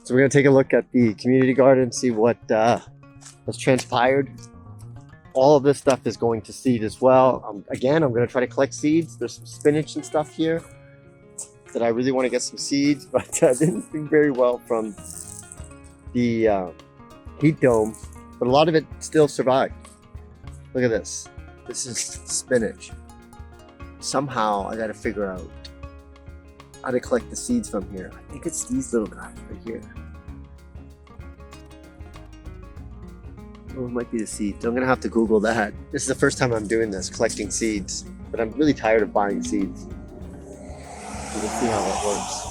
So we're gonna take a look at the community garden, see what has transpired. All of this stuff is going to seed as well. Again, I'm gonna try to collect seeds. There's some spinach and stuff here that I really want to get some seeds, but didn't do very well from the heat dome. But a lot of it still survived. Look at this. This is spinach. Somehow I gotta figure out how to collect the seeds from here. I think it's these little guys right here. Oh, it might be the seeds. I'm gonna have to Google that. This is the first time I'm doing this, collecting seeds. But I'm really tired of buying seeds. So we'll see how that works.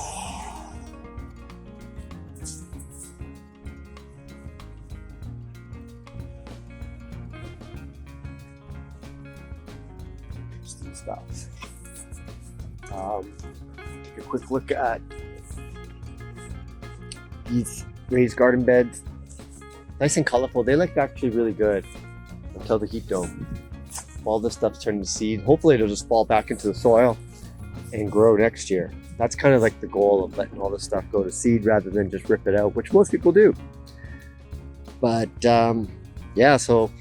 Interesting stuff. Take a quick look at these raised garden beds. Nice and colorful. They look actually really good until the heat dome. All this stuff's turned to seed. Hopefully it'll just fall back into the soil and grow next year. That's kind of like the goal of letting all this stuff go to seed rather than just rip it out, which most people do. But yeah, so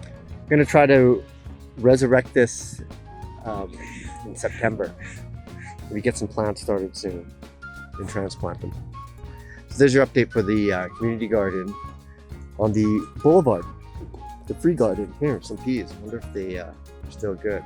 I'm gonna try to resurrect this in September. Maybe get some plants started soon and transplant them. So there's your update for the community garden on the boulevard, the free garden. Here, some peas. I wonder if they are still good.